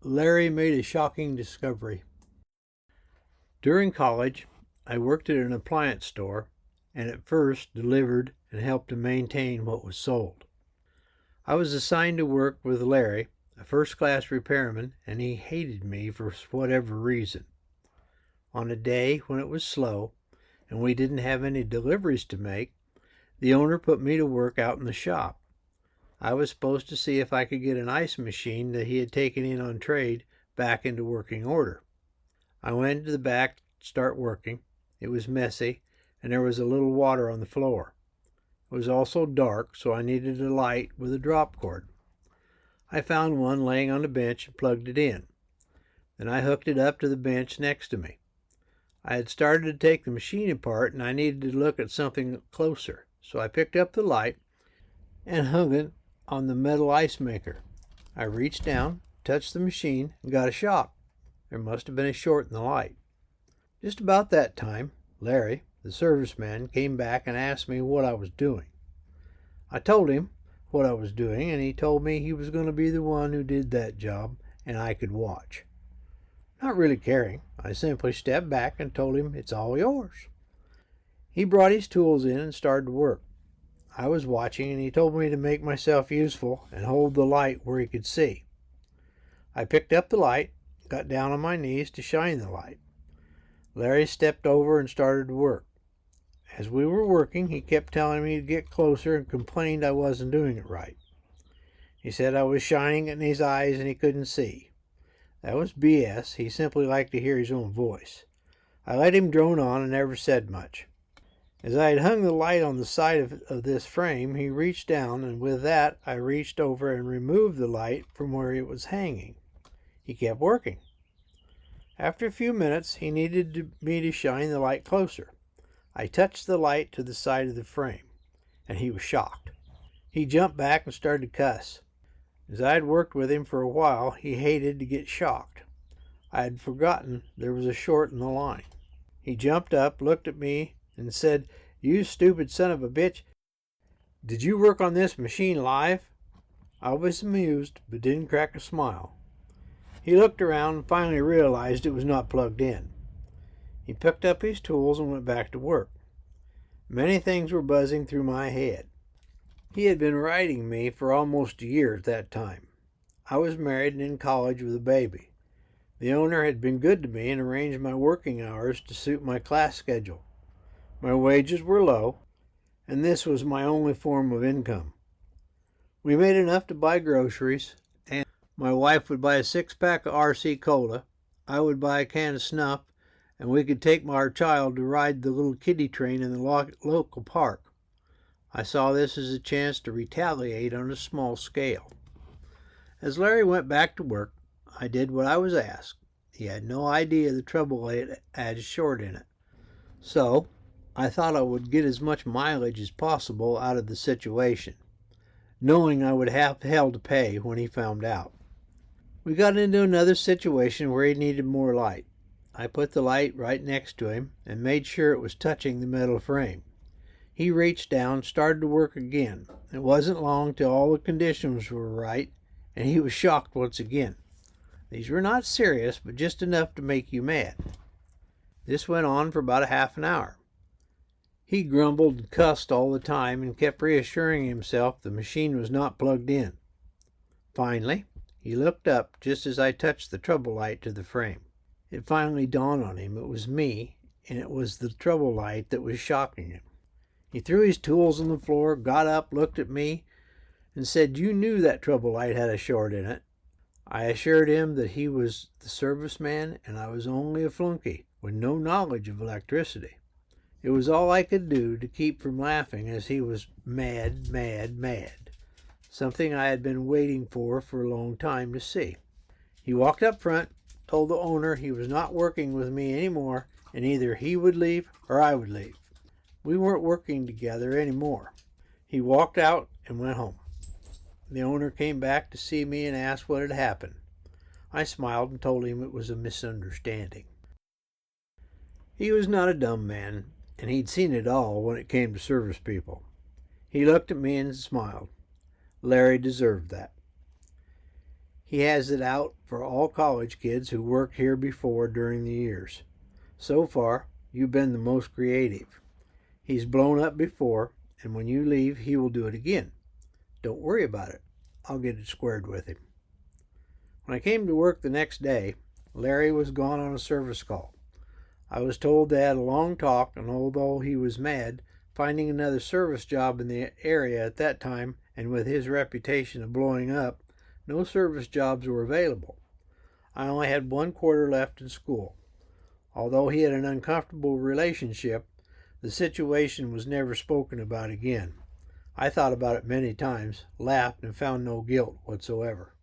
Larry made a shocking discovery. During college, I worked at an appliance store and at first delivered and helped to maintain what was sold. I was assigned to work with Larry, a first-class repairman, and he hated me for whatever reason. On a day when it was slow and we didn't have any deliveries to make, the owner put me to work out in the shop. I was supposed to see if I could get an ice machine that he had taken in on trade back into working order. I went into the back to start working. It was messy, and there was a little water on the floor. It was also dark, so I needed a light with a drop cord. I found one laying on the bench and plugged it in. Then I hooked it up to the bench next to me. I had started to take the machine apart, and I needed to look at something closer, so I picked up the light and hung it on the metal ice maker. I reached down, touched the machine, and got a shock. There must have been a short in the light. Just about that time, Larry, the serviceman, came back and asked me what I was doing. I told him what I was doing, and he told me he was going to be the one who did that job, and I could watch. Not really caring, I simply stepped back and told him, "It's all yours." He brought his tools in and started to work. I was watching, and he told me to make myself useful and hold the light where he could see. I picked up the light, got down on my knees to shine the light. Larry stepped over and started to work. As we were working, he kept telling me to get closer and complained I wasn't doing it right. He said I was shining in his eyes and he couldn't see. That was BS. He simply liked to hear his own voice. I let him drone on and never said much. As I had hung the light on the side of this frame, he reached down, and with that I reached over and removed the light from where it was hanging. He kept working. After a few minutes, he needed me to shine the light closer. I touched the light to the side of the frame, and he was shocked. He jumped back and started to cuss. As I had worked with him for a while, he hated to get shocked. I had forgotten there was a short in the line. He jumped up, looked at me, and said, "You stupid son of a bitch, did you work on this machine live?" I was amused, but didn't crack a smile. He looked around and finally realized it was not plugged in. He picked up his tools and went back to work. Many things were buzzing through my head. He had been riding me for almost a year at that time. I was married and in college with a baby. The owner had been good to me and arranged my working hours to suit my class schedule. My wages were low, and this was my only form of income. We made enough to buy groceries, and my wife would buy a 6-pack of RC Cola, I would buy a can of snuff, and we could take our child to ride the little kiddie train in the local park. I saw this as a chance to retaliate on a small scale. As Larry went back to work, I did what I was asked. He had no idea the trouble light had a short in it. So I thought I would get as much mileage as possible out of the situation, knowing I would have hell to pay when he found out. We got into another situation where he needed more light. I put the light right next to him and made sure it was touching the metal frame. He reached down, started to work again. It wasn't long till all the conditions were right, and he was shocked once again. These were not serious, but just enough to make you mad. This went on for about a half an hour. He grumbled and cussed all the time and kept reassuring himself the machine was not plugged in. Finally, he looked up just as I touched the trouble light to the frame. It finally dawned on him it was me, and it was the trouble light that was shocking him. He threw his tools on the floor, got up, looked at me, and said, "You knew that trouble light had a short in it." I assured him that he was the serviceman and I was only a flunky with no knowledge of electricity. It was all I could do to keep from laughing as he was mad, mad, mad, something I had been waiting for a long time to see. He walked up front, told the owner he was not working with me anymore, and either he would leave or I would leave. We weren't working together anymore. He walked out and went home. The owner came back to see me and asked what had happened. I smiled and told him it was a misunderstanding. He was not a dumb man, and he'd seen it all when it came to service people. He looked at me and smiled. Larry deserved that. He has it out for all college kids who worked here before during the years. So far, you've been the most creative. He's blown up before, and when you leave, he will do it again. Don't worry about it. I'll get it squared with him. When I came to work the next day, Larry was gone on a service call. I was told they had a long talk, and although he was mad, finding another service job in the area at that time, and with his reputation of blowing up, no service jobs were available. I only had 1 quarter left in school. Although he had an uncomfortable relationship, the situation was never spoken about again. I thought about it many times, laughed, and found no guilt whatsoever.